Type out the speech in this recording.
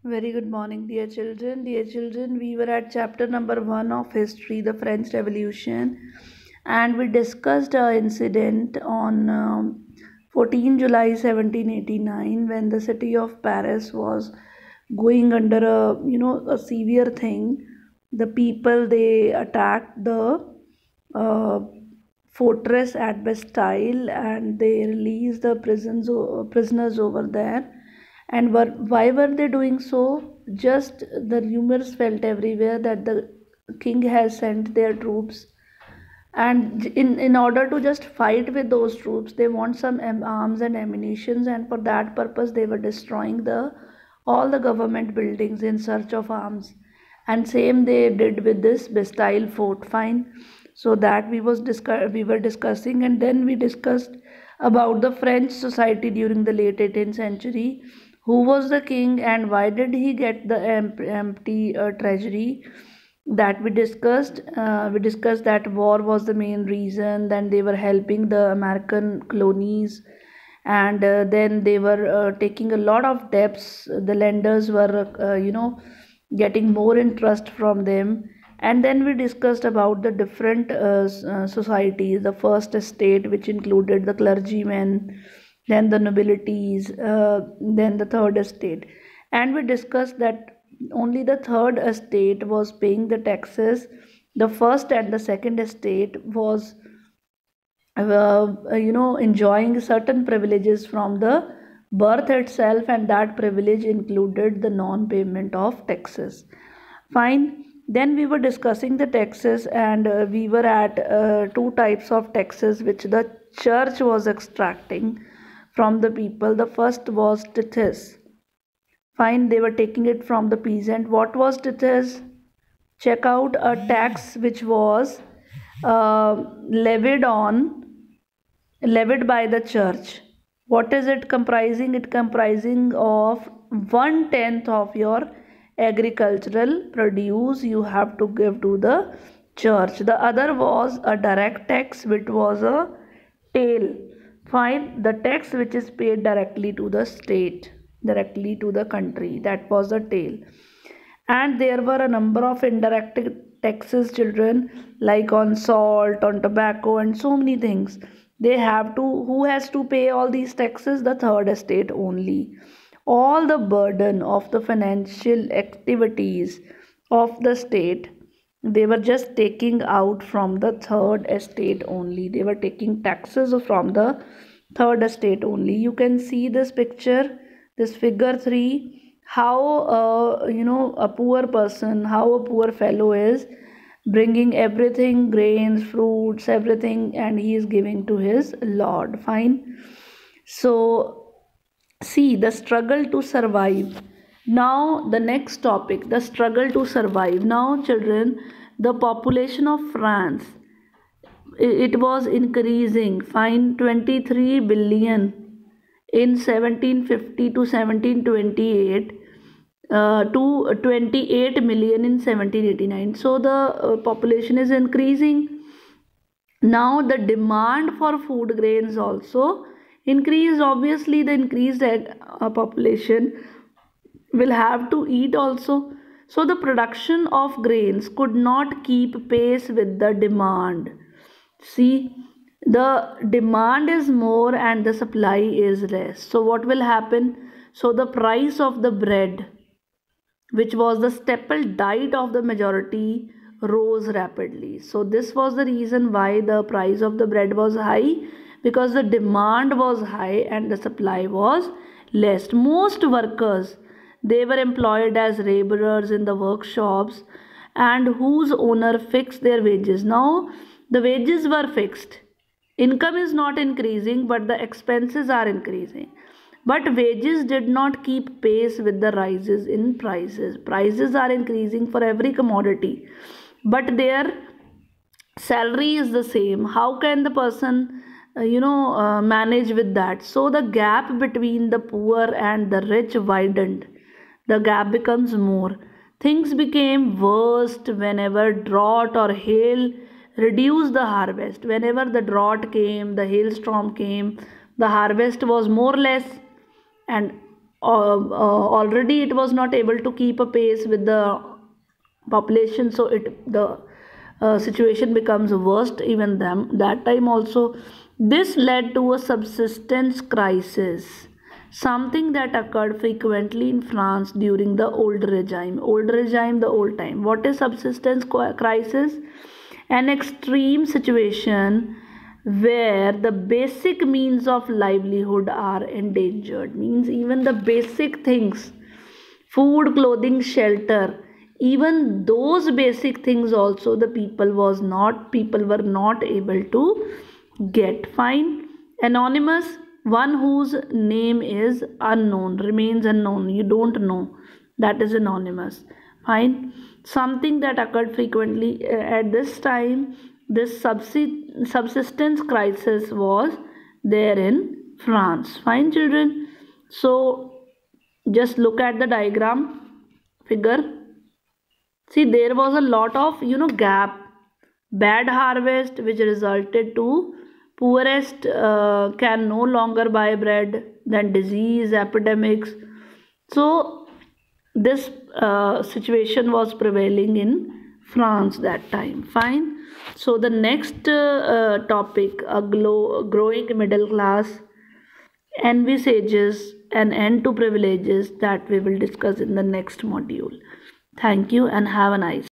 Very good morning, dear children. Dear children, we were at chapter number 1 of history, the French Revolution, and we discussed an incident on 14 July 1789 when the city of Paris was going under a severe thing. The people they attacked the uh, fortress at Bastille and they released the prisoners over there. And why were they doing so? Just the rumors felt everywhere that the king has sent their troops, and in order to just fight with those troops, they want some arms and ammunitions, and for that purpose, they were destroying the all the government buildings in search of arms. And same they did with this Bastille fort. Fine, so that we were discussing, and then we discussed about the French society during the late 18th century. Who was the king and why did he get the empty treasury? That we discussed that war was the main reason. Then they were helping the American colonies, and then they were taking a lot of debts. The lenders were getting more interest from them. And then we discussed about the different societies. The first estate, which included the clergymen, then the nobilities, then the third estate. And we discussed that only the third estate was paying the taxes. The first and the second estate was enjoying certain privileges from the birth itself, and that privilege included the non payment of taxes. Fine. Then we were discussing the taxes, and we were at two types of taxes which the church was extracting from the people. The first was tithes. Fine, they were taking it from the peasant. What was tithes? Check out a tax which was levied levied by the church. What is it comprising? It comprising of 1/10 of your agricultural produce you have to give to the church. The other was a direct tax, which was a tail. Fine, the tax which is paid directly to the state, directly to the country. That was a tail. And there were a number of indirect taxes, children, like on salt, on tobacco, and so many things. They have to, who has to pay all these taxes? The third estate only. All the burden of the financial activities of the state, they were just taking out from the third estate only. They were taking taxes from the third estate only. You can see this picture, this figure 3, how a poor person, how a poor fellow is bringing everything, grains, fruits, everything, and he is giving to his lord. Fine. So see the struggle to survive. Now the next topic, the struggle to survive. Now children, the population of France, it was increasing. Fine, 23 billion in 1750 to 1728, to 28 million in 1789. So the population is increasing. Now the demand for food grains also increased. Obviously the increased population will have to eat also. So the production of grains could not keep pace with the demand. See, the demand is more and the supply is less. So what will happen? So the price of the bread, which was the staple diet of the majority, rose rapidly. So this was the reason why the price of the bread was high, because the demand was high and the supply was less. Most workers, they were employed as laborers in the workshops, and whose owner fixed their wages. Now the wages were fixed. Income is not increasing, but the expenses are increasing. But wages did not keep pace with the rises in prices. Prices are increasing for every commodity, but their salary is the same. How can the person manage with that? So the gap between the poor and the rich widened. The gap becomes more. Things became worst whenever drought or hail reduced the harvest. Whenever the drought came, the hailstorm came, the harvest was more less, and already it was not able to keep a pace with the population, so the situation becomes worst even them that time also. This led to a subsistence crisis, something that occurred frequently in France during the old regime. The old time. What is subsistence crisis? An extreme situation where the basic means of livelihood are endangered, means even the basic things, food, clothing, shelter, even those basic things also the people were not able to get. Fine. Anonymous, one whose name is unknown, remains unknown, you don't know, that is anonymous. Fine. Something that occurred frequently at this time. This subsistence crisis was there in France. Fine, children. So just look at the diagram figure. See, there was a lot of gap. Bad harvest which resulted to poorest can no longer buy bread, then disease epidemics. So this situation was prevailing in France that time. Fine. So the next topic, a growing middle class, envisages an end to privileges, that we will discuss in the next module. Thank you and have a nice